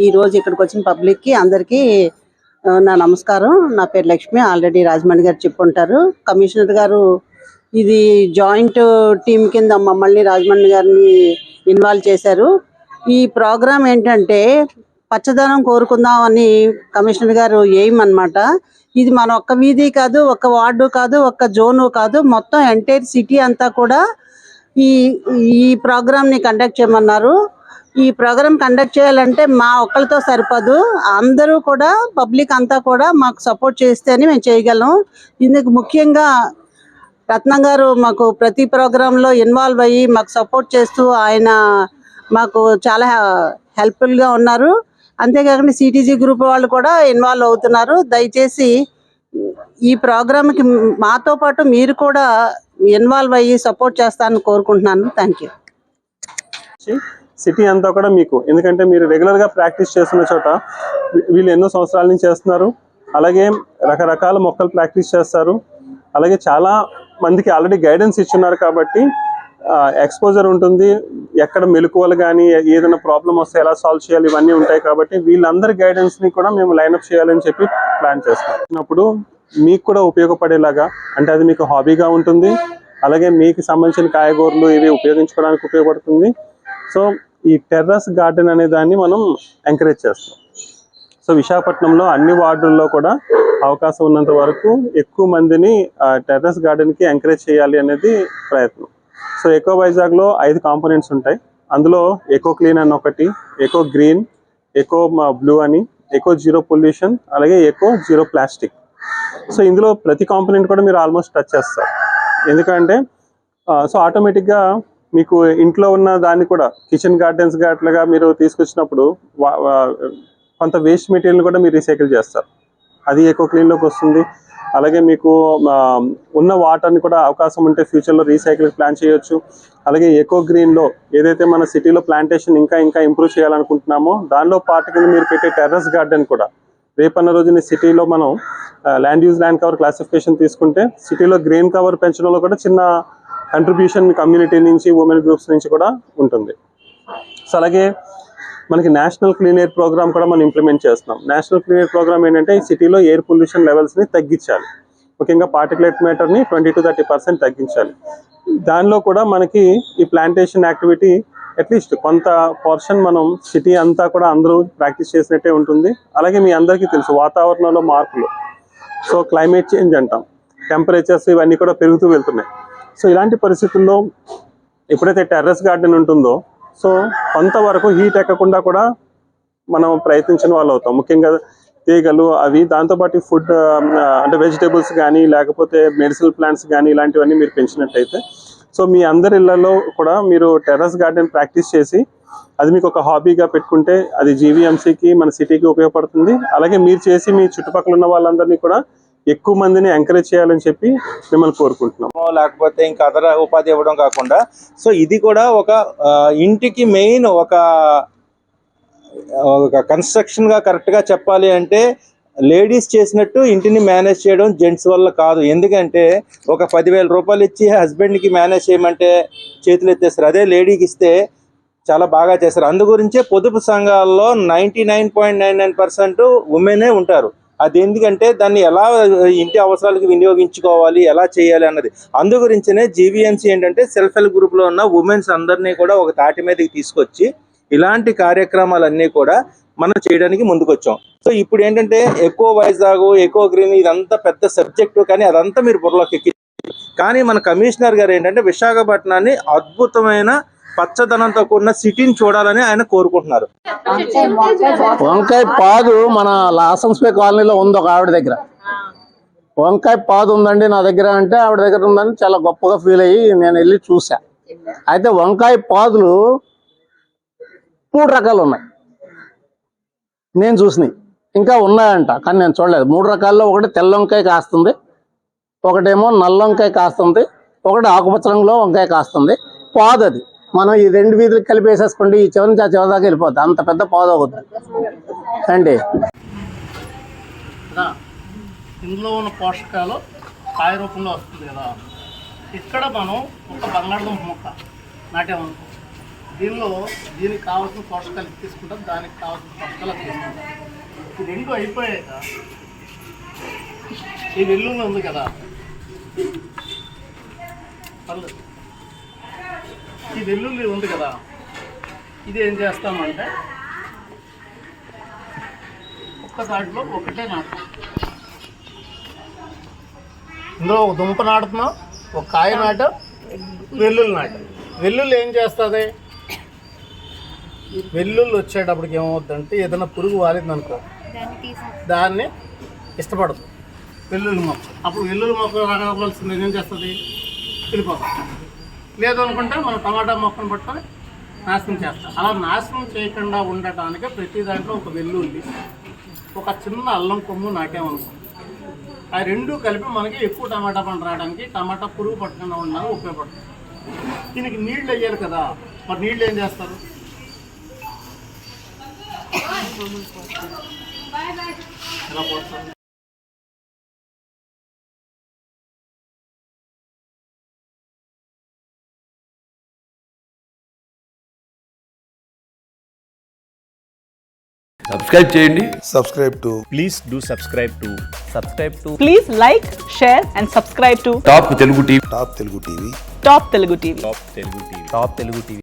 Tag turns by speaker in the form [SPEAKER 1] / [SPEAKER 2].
[SPEAKER 1] ఈరోజు ఇక్కడికి వచ్చిన పబ్లిక్కి అందరికీ నా నమస్కారం. నా పేరు లక్ష్మి. ఆల్రెడీ రాజమండ్రి గారు చెప్పుంటారు. కమిషనర్ గారు ఇది జాయింట్ టీం కింద మమ్మల్ని రాజమండ్రి గారిని ఇన్వాల్వ్ చేశారు. ఈ ప్రోగ్రాం ఏంటంటే పచ్చదనం కోరుకుందాం అని కమిషనర్ గారు ఎయిమ్ అన్నమాట. ఇది మన ఒక్క వీధి కాదు, ఒక్క వార్డు కాదు, ఒక్క జోను కాదు, మొత్తం ఎంటైర్ సిటీ అంతా కూడా ఈ ప్రోగ్రామ్ని కండక్ట్ చేయమన్నారు. ఈ ప్రోగ్రామ్ కండక్ట్ చేయాలంటే మా ఒక్కరితో సరిపదు, అందరూ కూడా పబ్లిక్ అంతా కూడా మాకు సపోర్ట్ చేస్తేనే మేము చేయగలం. ఇందుకు ముఖ్యంగా రత్నం గారు మాకు ప్రతి ప్రోగ్రాంలో ఇన్వాల్వ్ అయ్యి మాకు సపోర్ట్ చేస్తూ ఆయన మాకు చాలా హెల్ప్ఫుల్గా ఉన్నారు. అంతేకాకుండా సిటీజీ గ్రూప్ వాళ్ళు కూడా ఇన్వాల్వ్ అవుతున్నారు. దయచేసి ఈ ప్రోగ్రామ్కి మాతో పాటు మీరు కూడా ఇన్వాల్వ్ అయ్యి సపోర్ట్ చేస్తారని కోరుకుంటున్నాను. Thank you.
[SPEAKER 2] సిటీ అంతా కూడా మీకు, ఎందుకంటే మీరు రెగ్యులర్గా ప్రాక్టీస్ చేస్తున్న చోట వీళ్ళు ఎన్నో సంవత్సరాల నుంచి చేస్తున్నారు. అలాగే రకరకాల మొక్కలు ప్రాక్టీస్ చేస్తారు. అలాగే చాలా మందికి ఆల్రెడీ గైడెన్స్ ఇచ్చున్నారు కాబట్టి ఎక్స్పోజర్ ఉంటుంది. ఎక్కడ మెలకువలు కానీ ఏదైనా ప్రాబ్లం వస్తే ఎలా సాల్వ్ చేయాలి ఇవన్నీ ఉంటాయి. కాబట్టి వీళ్ళందరి గైడెన్స్ని కూడా మేము లైన్అప్ చేయాలని చెప్పి ప్లాన్ చేస్తాం. అప్పుడు మీకు కూడా ఉపయోగపడేలాగా, అంటే అది మీకు హాబీగా ఉంటుంది. అలాగే మీకు సంబంధించిన కాయగూరలు ఇవి ఉపయోగించుకోవడానికి ఉపయోగపడుతుంది. సో ఈ టెర్రస్ గార్డెన్ అనే దాన్ని మనం ఎంకరేజ్ చేస్తాం. సో విశాఖపట్నంలో అన్ని వార్డుల్లో కూడా అవకాశం ఉన్నంత వరకు ఎక్కువ మందిని టెర్రస్ గార్డెన్కి ఎంకరేజ్ చేయాలి అనేది ప్రయత్నం. సో ఎకో వైజాగ్లో 5 కాంపోనెంట్స్ ఉంటాయి. అందులో ఎకో క్లీన్ అని ఒకటి, ఎకో గ్రీన్, ఎకో బ్లూ అని, ఎకో జీరో పొల్యూషన్, అలాగే ఎకో జీరో ప్లాస్టిక్. సో ఇందులో ప్రతి కాంపోనెంట్ కూడా మీరు ఆల్మోస్ట్ టచ్ చేస్తారు. ఎందుకంటే సో ఆటోమేటిక్గా మీకు ఇంట్లో ఉన్న దాన్ని కూడా కిచెన్ గార్డెన్స్ అట్లాగా మీరు తీసుకొచ్చినప్పుడు కొంత వేస్ట్ మెటీరియల్ కూడా మీరు రీసైకిల్ చేస్తారు. అది ఎకో క్లీన్లోకి వస్తుంది. అలాగే మీకు ఉన్న వాటర్ని కూడా అవకాశం ఉంటే ఫ్యూచర్లో రీసైకిల్ ప్లాన్ చేయొచ్చు. అలాగే ఎకో గ్రీన్లో ఏదైతే మన సిటీలో ప్లాంటేషన్ ఇంకా ఇంప్రూవ్ చేయాలనుకుంటున్నామో దానిలో పార్ట్ కింద మీరు పెట్టే టెర్రస్ గార్డెన్ కూడా రేపన్న రోజున సిటీలో మనం land use land cover classification తీసుకుంటే సిటీలో గ్రీన్ కవర్ పెంచడంలో కూడా చిన్న కంట్రిబ్యూషన్ కమ్యూనిటీ నుంచి, ఉమెన్ గ్రూప్స్ నుంచి కూడా ఉంటుంది. సో అలాగే మనకి నేషనల్ క్లీన్ ఎయిర్ ప్రోగ్రామ్ కూడా మనం ఇంప్లిమెంట్ చేస్తున్నాం. నేషనల్ క్లీన్ ఎయిర్ ప్రోగ్రామ్ ఏంటంటే ఈ సిటీలో ఎయిర్ పొల్యూషన్ లెవెల్స్ని తగ్గించాలి. ముఖ్యంగా పార్టికులేట్ మ్యాటర్ని 20 to 30% తగ్గించాలి. దానిలో కూడా మనకి ఈ ప్లాంటేషన్ యాక్టివిటీ అట్లీస్ట్ కొంత పోర్షన్ మనం సిటీ అంతా కూడా అందరూ ప్రాక్టీస్ చేసినట్టే ఉంటుంది. అలాగే మీ అందరికీ తెలుసు వాతావరణంలో మార్పులు, సో క్లైమేట్ చేంజ్ అంటాం, టెంపరేచర్స్ ఇవన్నీ కూడా పెరుగుతూ వెళ్తున్నాయి. సో ఇలాంటి పరిస్థితుల్లో ఎప్పుడైతే టెర్రస్ గార్డెన్ ఉంటుందో సో కొంతవరకు హీట్ ఎక్కకుండా కూడా మనం ప్రయత్నించిన వాళ్ళు అవుతాం. ముఖ్యంగా తీగలు అవి, దాంతోపాటు ఫుడ్ అంటే వెజిటేబుల్స్ కానీ లేకపోతే మెడిసినల్ ప్లాంట్స్ కానీ ఇలాంటివన్నీ మీరు పెంచినట్టయితే సో మీ అందరి ఇళ్లలో కూడా మీరు టెర్రస్ గార్డెన్ ప్రాక్టీస్ చేసి అది మీకు ఒక హాబీగా పెట్టుకుంటే అది జీవీఎంసీకి మన సిటీకి ఉపయోగపడుతుంది. అలాగే మీరు చేసి మీ చుట్టుపక్కల ఉన్న వాళ్ళందరినీ కూడా ఎక్కువ మందిని ఎంకరేజ్ చేయాలని చెప్పి మిమ్మల్ని కోరుకుంటున్నాం.
[SPEAKER 3] లేకపోతే ఇంకా అదర ఉపాధి ఇవ్వడం కాకుండా సో ఇది కూడా ఒక ఇంటికి మెయిన్ ఒక కన్స్ట్రక్షన్గా కరెక్ట్గా చెప్పాలి అంటే లేడీస్ చేసినట్టు ఇంటిని మేనేజ్ చేయడం జెంట్స్ వల్ల కాదు. ఎందుకంటే ఒక 10,000 రూపాయలు ఇచ్చి హస్బెండ్కి మేనేజ్ చేయమంటే చేతులు ఎత్తేస్తారు. అదే లేడీకి ఇస్తే చాలా బాగా చేస్తారు. అందు గురించే పొదుపు సంఘాల్లో 99.99% ఉమెనే ఉంటారు. అది ఎందుకంటే దాన్ని ఎలా ఇంటి అవసరాలకు వినియోగించుకోవాలి, ఎలా చేయాలి అన్నది. అందు గురించినే జీవీఎంసీ ఏంటంటే సెల్ఫ్ హెల్ప్ గ్రూప్లో ఉన్న ఉమెన్స్ అందరినీ కూడా ఒక తాటి మీదకి తీసుకొచ్చి ఇలాంటి కార్యక్రమాలన్నీ కూడా మనం చేయడానికి ముందుకొచ్చాం. సో ఇప్పుడు ఏంటంటే ఎకో వైజాగ్, ఎకో గ్రీన్ ఇదంతా పెద్ద సబ్జెక్టు, కానీ అదంతా మీరు బుర్రలోకి ఎక్కి. కానీ మన కమిషనర్ గారు ఏంటంటే విశాఖపట్నాన్ని అద్భుతమైన పచ్చదనంతో కూడిన సిటీని చూడాలని ఆయన కోరుకుంటున్నారు.
[SPEAKER 4] వంకాయ పాదు మన లాసన్స్పే కాలనీలో ఉంది ఒక ఆవిడ దగ్గర. వంకాయ పాదు ఉందండి నా దగ్గర అంటే ఆవిడ దగ్గర ఉందని చాలా గొప్పగా ఫీల్ అయ్యి నేను వెళ్ళి చూసా. అయితే వంకాయ పాదులు 3 రకాలు ఉన్నాయి నేను చూసినాయి, ఇంకా ఉన్నాయంట కానీ నేను చూడలేదు. 3 రకాల్లో ఒకటి తెల్ల వంకాయ కాస్తుంది, ఒకటేమో నల్ల వంకాయ కాస్తుంది, ఒకటి ఆకుపచ్చ రంగులో వంకాయ కాస్తుంది. పాదు అది మనం ఈ 2 వీధులు కలిపి వేసేసుకోండి, ఈ చివరి నుంచి ఆ చివరి దాకా వెళ్ళిపోతుంది. అంత పెద్ద పాదు అవుతుంది అండి. ఇందులో ఉన్న పోషకాలు కాయ రూపంలో వస్తుంది కదా. ఇక్కడ మనం ఒక బంగాళదుంప మొక్క నాటామనుకో,
[SPEAKER 5] దీనికి కావాల్సిన పోషకాలు తీసుకుంటాం, దానికి కావాల్సిన పోషకాలు తీసుకుంటాం. ఈ రెండు అయిపోయాక ఈ వెల్లుల్లి ఉంది కదా, ఈ వెల్లుల్లి ఉంది కదా, ఇది ఏం చేస్తామంటే ఒక్క దాంట్లో ఒకటే నాటుతాం. ఇందులో ఒక దుంప నాటుతున్నాం, ఒక కాయ నాటు, వెల్లుల్లి నాటు. వెల్లుల్లి ఏం చేస్తుంది, వెల్లుల్లి వచ్చేటప్పటికి ఏమవుతుందంటే ఏదైనా పురుగు వాలింది అనుకో దాన్ని ఇష్టపడదు వెల్లుల్లి మొక్క. అప్పుడు వెల్లుల్లి మొక్క రావాల్సింది ఏం చేస్తుంది, వెళ్ళిపోతుంది. లేదు అనుకుంటే మనం టమాటా మొక్కను పట్టుకొని నాశనం చేస్తాం. అలా నాశనం చేయకుండా ఉండటానికి ప్రతి దాంట్లో ఒక వెల్లుల్లి, ఒక చిన్న అల్లం కొమ్ము నాటామనుకో, ఆ రెండు కలిపి మనకి ఎక్కువ టమాటా పంట రావడానికి, టమాటా పురుగు పట్టకుండా ఉండడానికి ఉపయోగపడుతుంది. దీనికి నీళ్ళు వేయాలి కదా, మరి నీళ్ళు ఏం చేస్తారు, ఎలా పోస్తారు?
[SPEAKER 6] సబ్స్క్రైబ్ చేయండి.
[SPEAKER 7] Please do subscribe to
[SPEAKER 8] Please like, share and subscribe to
[SPEAKER 6] top Telugu TV.
[SPEAKER 8] Top Telugu TV.
[SPEAKER 7] Top Telugu TV.